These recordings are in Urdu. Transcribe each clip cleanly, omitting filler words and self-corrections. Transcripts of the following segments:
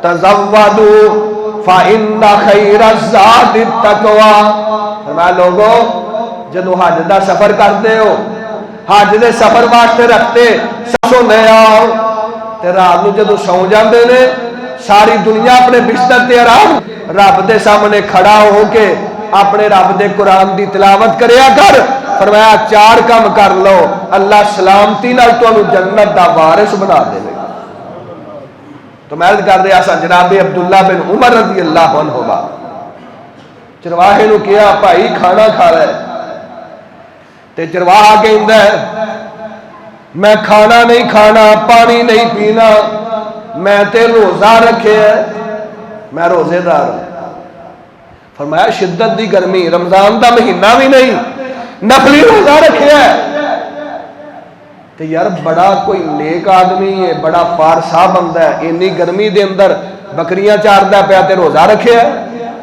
تزودوا فإن خیر الزاد التقوی. فرمایا لوگو جدو حج دا سفر کرتے ہو، حج دے سفر واسطے رکھتے سو لے آؤ تے رات نو جدو سو جاندے نے ساری دنیا اپنے بستر تے آرام رب دے سامنے کھڑا ہو کے اپنے رب دے قرآن دی تلاوت کریا کر. فرمایا 4 کام کر لو اللہ سلامتی نال تانوں جنت دا وارث بنا دے گا. تو میں عرض کر رہا سا جناب عبداللہ بن عمر رضی اللہ عنہ چرواہے نو کیا بھائی کھانا کھا رہا ہے تے چرواہا کہندا ہے میں کھانا نہیں کھانا پانی نہیں پینا میں تے روزہ رکھے ہے میں روزے دار ہوں. فرمایا شدت دی گرمی رمضان دا مہینہ بھی نہیں نفلی روزہ رکھے ہے تے یار بڑا کوئی نیک آدمی ہے بڑا فارسا بندہ ہے انی گرمی دے اندر بکریاں چاردا پیا تے روزہ رکھے ہے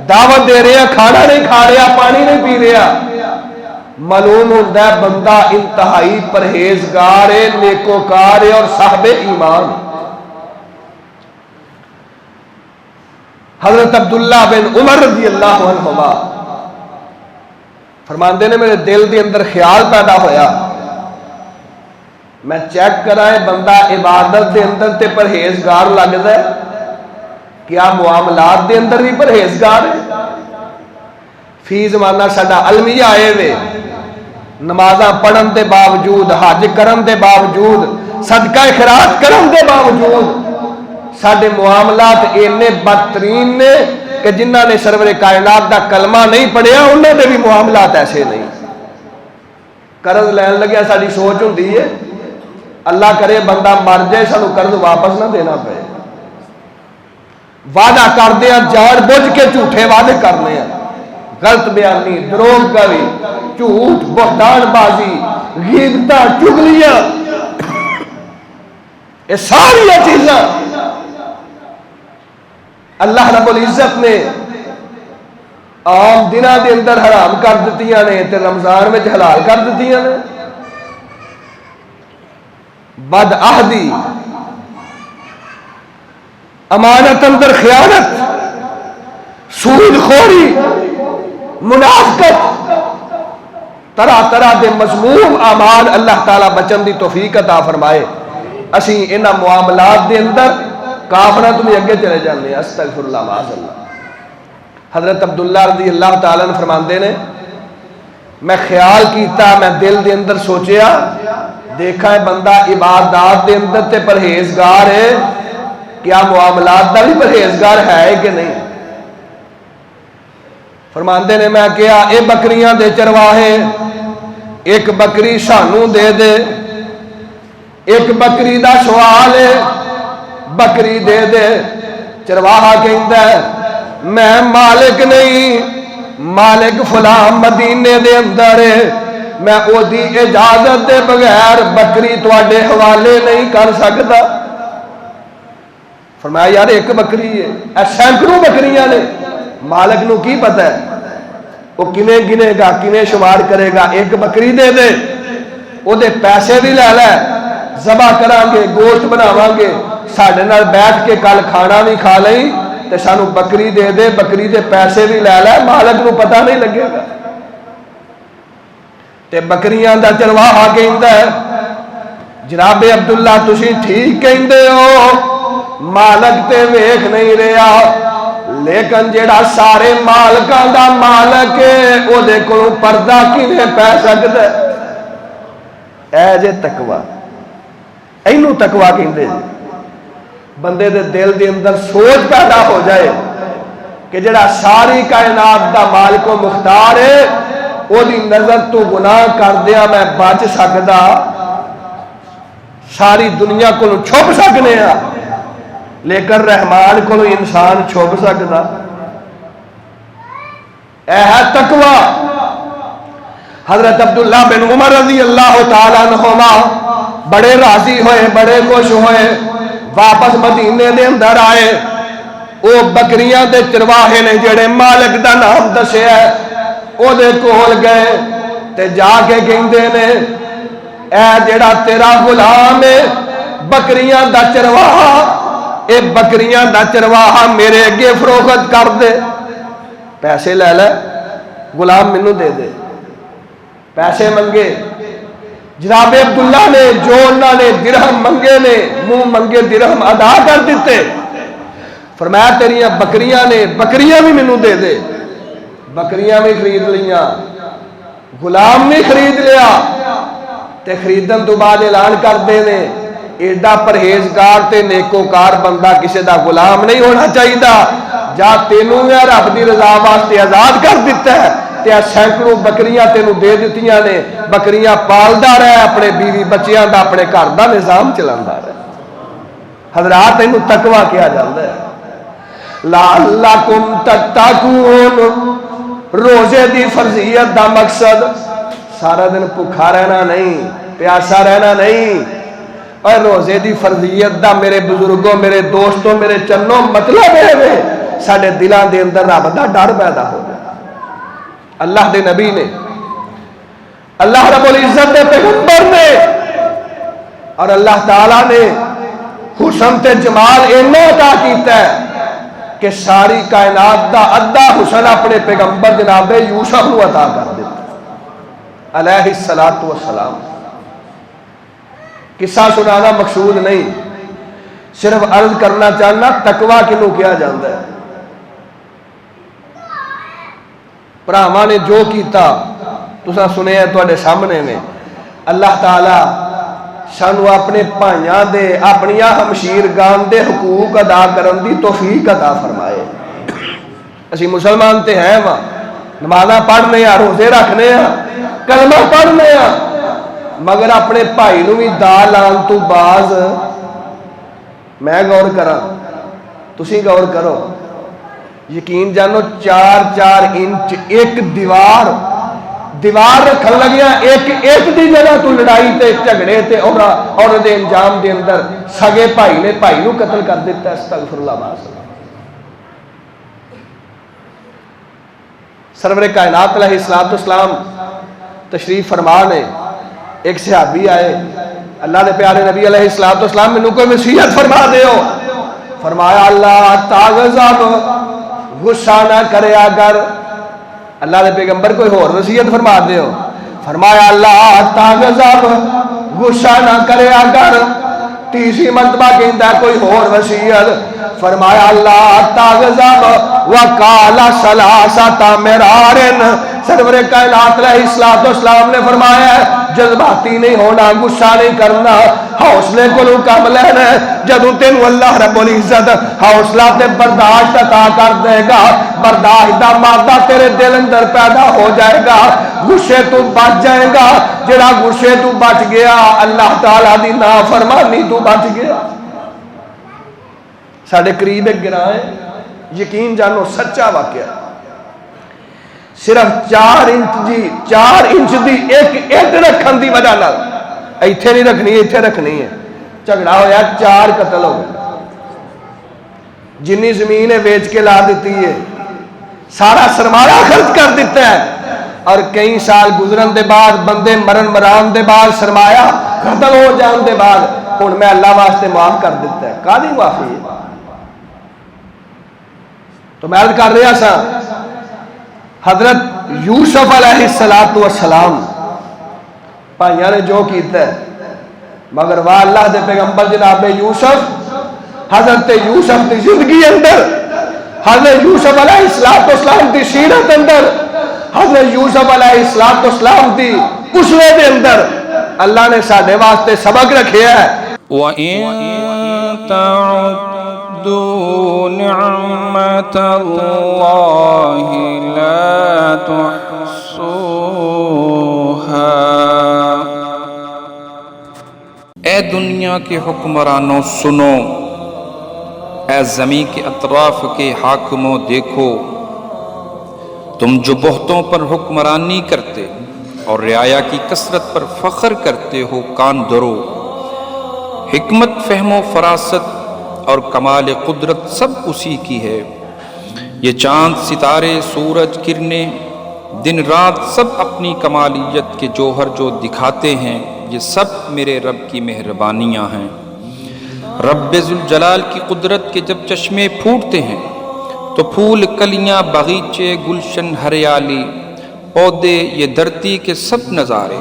دعوت دے رہے ہیں کھانا نہیں کھا رہا پانی نہیں پی رہا. معلوم ہوتا ہے بندہ انتہائی پرہیزگار ہے نیکوکار ہے اور صاحب ایمان. حضرت عبداللہ بن عمر رضی اللہ عنہما فرماندے نے میرے دل دے اندر خیال پیدا ہویا میں چیک کرائے بندہ عبادت دے اندر تے پرہیزگار لگدا ہے کیا معاملات دے اندر بھی پرہیزگار ہے. فی زمانہ ساڈا المیہ آئے وے نمازاں پڑھن دے باوجود حج کرن دے باوجود صدقہ خیرات کرن دے باوجود ساڈے معاملات اینے بدترین نے کہ جنہاں نے سرور کائنات دا کلمہ نہیں پڑھیا انہاں دے بھی معاملات ایسے نہیں. قرض لین لگیا ساڈی سوچ ہوندی ہے اللہ کرے بندہ مر جائے سانو قرض واپس نہ دینا پے. وعدہ کردے ہیں جان بوجھ کے جھوٹے وعدے کرنے ہیں غلط بیانی دروغ گوی جھوٹ بہتان بازی غیبتاں چغلیاں یہ ساری چیزاں اللہ رب العزت نے عام دنوں دے اندر حرام کر دتیاں نے تے رمضان میں حلال کر دتیاں نے. بد عہدی امانت اندر خیانت سود خوری منافقت طرح طرح دے مذموم اعمال اللہ تعالیٰ بچن دی توفیق عطا فرمائے. اسی انہاں معاملات دے اندر کافراں تو بھی اگے چلے جاندے ہیں استغفر اللہ معاذ اللہ. حضرت عبداللہ رضی اللہ تعالیٰ نے فرماندے نے میں خیال کیتا میں دل دے اندر سوچیا دیکھا ہے بندہ عبادات دے اندر تے پرہیزگار ہے کیا معاملات دا بھی پرہیزگار ہے کہ نہیں. فرماندے نے میں کیا اے بکریاں دے چرواہے ایک بکری سانو دے دے ایک بکری دا سوال ہے بکری دے دے. چرواہا کہندا ہے میں مالک نہیں مالک فلاں مدینے دے اندر ہے میں او دی اجازت دے بغیر بکری تواڈے حوالے نہیں کر سکتا. فرمایا یار ایک بکری ہے اے سینکڑوں بکریاں نے مالک نو کی پتہ ہے وہ کنے گنے گا کنے شمار کرے گا. ایک بکری دے دے او دے پیسے بھی لے لے ذبح کران گے گوشت بناواں گے ساڈے نال بیٹھ کے کل کھانا بھی کھا لئی تے سانو بکری دے دے بکری دے پیسے بھی لے لے مالک نو پتہ نہیں لگے گا. تے بکریاں دا چرواہا کہندا ہے جناب عبداللہ تسی ٹھیک کہندے ہو مالک تے ویکھ نہیں رہا لیکن جیڑا سارے مالکاں دا مالک ہے او دے کولوں پردہ کیویں پے سکدا ہے. اے جے تقوی اینو تقوی کہندے جی. بندے دے دل دے اندر سوچ پیدا ہو جائے کہ جڑا ساری کائنات دا مالک و مختار ہے او دی نظر تو گناہ کر دیا میں بچ سکدا ساری دنیا کو چھپ سکنے ہاں لیکن رحمان کو انسان چھپ سکدا. اے ہے تقوی. حضرت عبداللہ بن عمر رضی اللہ تعالیٰ عنہما بڑے راضی ہوئے بڑے خوش ہوئے واپس مدینے دے اندر آئے. او بکریاں دے چرواہے نے جڑے مالک دا نام دسیا ہے او دے کول گئے تے جا کے کہندے نے اے جڑا تیرا غلام ہے بکریاں دا چرواہا اے بکریاں دا چرواہا میرے اگے فروخت کر دے، پیسے لے لے، غلام مینوں دے دے، پیسے منگے۔ جناب عبداللہ نے جو انہوں نے درہم منگے نے منہ منگے درہم ادا کر دیتے، فرمایا تیریاں بکریاں نے، بکریاں بھی مینوں دے دے، بکریاں بھی خرید لیاں، غلام بھی خرید لیا، تے خریدن تو بعد اعلان کر دے نے ایڈا پرہیزگار تے نیکوکار بندہ کسے دا غلام نہیں ہونا چاہیے، جا تینوں میں رب دی رضا واسطے آزاد کر دیتا ہے تے سینکڑوں بکریاں تینوں دے دیتیاں نے، بکریاں پالدا رہے، اپنے بیوی بچیاں دا اپنے گھر دا نظام چلاندا رہے۔ حضرات اینوں تقوی کیا جاندا ہے۔ لعلکم تتقون، روزے دی فرضیت دا مقصد سارا دن بھوکا رہنا نہیں، پیاسا رہنا نہیں، اور روزے دی فرضیت دا میرے بزرگوں، میرے دوستوں، میرے چنوں مطلب ہے ساڈے دلاں دے اندر رب دا ڈر پیدا ہو جائے۔ اللہ دے نبی نے، اللہ رب العزت دے پیغمبر نے اور اللہ تعالیٰ نے حسن تے جمال اینا عطا کیتا ہے کہ ساری کائنات دا ادھا حسن اپنے پیغمبر جناب یوسف نو عطا کر دیتا علیہ الصلوۃ والسلام۔ قصہ سنانا مقصود نہیں، صرف عرض کرنا چاہنا تقوی کنوں کیا جاتا ہے۔ بھراواں نے جو کیتا تساں سنیا تواڈے سامنے میں، اللہ تعالی سانو اپنے بھائیاں دے، اپنیاں ہمشیرگان دے حقوق ادا کرن دی توفیق عطا فرمائے۔ اسی مسلمان تے ہیں وا، نمازاں پڑھنے ہاں، روزے رکھنے ہاں، کلمہ پڑھنے ہاں، مگر اپنے بھائی نو بھی دا لان تو باز میں غور کراں، تسی غور کرو، یقین جانو 4-4 انچ ایک دیوار رکھن لگیا، ایک دی جگہ تو لڑائی تے جھگڑے تے اور دے انجام دے اندر سگے بھائی نے بھائی نو قتل کر دیتا۔ استغفر اللہ معاذ۔ سرور کائنات علیہ السلام تشریف فرما نے، ایک صحابی آئے، اللہ دے پیارے نبی علیہ السلام میں کوئی وصیت فرما دیو، فرمایا اللہ تاغذاب غصہ نہ کرے اگر، اللہ دے پیغمبر کوئی اور وصیت فرما دیو، فرمایا اللہ تاغذاب غصہ نہ کرے اگر، تیسری مرتبہ کہندا کوئی اور وصیت، فرمایا اللہ تاغذاب وقال ثلاثۃ مرار، سرور کائنات علیہ السلام نے فرمایا جذباتی نہیں ہونا، غصہ نہیں کرنا، حوصلے کو کم لینا، جدوں تینوں اللہ رب العزت حوصلہ تے برداشت عطا کر دے گا، برداشت دا مادہ تیرے دل اندر پیدا ہو جائے گا، غصے تو بچ جائے گا، جڑا غصے تو بچ گیا اللہ تعالیٰ دی نافرمانی تو بچ گیا۔ ساڈے قریب ایک گراں ہے، یقین جانو سچا واقعہ، صرف 4 انچ دی ایک اٹ رکھن دی وجہ نال، ایتھے نہیں رکھنی ایتھے رکھنی ہے، جھگڑا ہویا 4 قتل ہو گئے، جنی زمین ہے ویچ کے لا دیتی ہے، سارا سرمایہ خرچ کر دیتا ہے، اور کئی سال گزرن دے بعد بندے مرن مران دے بعد سرمایہ ختم ہو جان دے بعد ہن میں اللہ واسطے معاف کر دیتا ہے، کادی معافی ہے؟ تو میں عرض کر رہا سا حضرت یوسف علیہ السلام بھائیاں نے جو کیتا ہے، مگر واہ اللہ دے پیغمبر جناب یوسف، حضرت یوسف دی زندگی اندر، حضرت یوسف علیہ السلام دی سیرت اندر، حضرت یوسف علیہ السلام دی اسوے دے اندر اللہ نے ساڈے واسطے سبق رکھیا ہے۔ وَإِن تَعُدُّوا نِعْمَةَ اللَّهِ لَا تُحْصُوهَا۔ اے دنیا کے حکمرانوں سنو، اے زمین کے اطراف کے حاکموں دیکھو، تم جو بہتوں پر حکمرانی کرتے اور رعایا کی کثرت پر فخر کرتے ہو، کان دھرو، حکمت، فہم و فراست اور کمال قدرت سب اسی کی ہے۔ یہ چاند، ستارے، سورج، کرنیں، دن رات سب اپنی کمالیت کے جوہر جو دکھاتے ہیں، یہ سب میرے رب کی مہربانیاں ہیں۔ رب ذوالجلال کی قدرت کے جب چشمے پھوٹتے ہیں تو پھول کلیاں باغیچے گلشن ہریالی پودے یہ دھرتی کے سب نظارے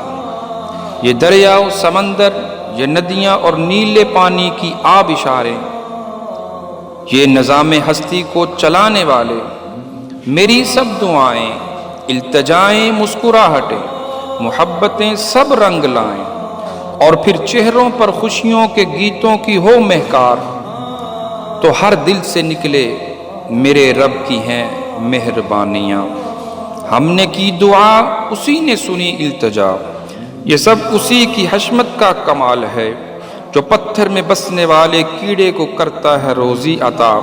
یہ دریا و سمندر یہ ندیاں اور نیلے پانی کی آب اشارے یہ نظام ہستی کو چلانے والے میری سب دعائیں التجائیں مسکراہٹیں محبتیں سب رنگ لائیں اور پھر چہروں پر خوشیوں کے گیتوں کی ہو مہکار تو ہر دل سے نکلے میرے رب کی ہیں مہربانیاں ہم نے کی دعا اسی نے سنی التجا یہ سب اسی کی حشمت کا کمال ہے جو پتھر میں بسنے والے کیڑے کو کرتا ہے روزی عطا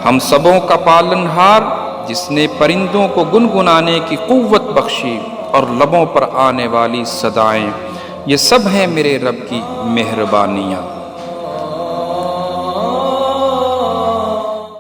ہم سبوں کا پالن ہار جس نے پرندوں کو گنگنانے کی قوت بخشی اور لبوں پر آنے والی صدائیں یہ سب ہیں میرے رب کی مہربانیاں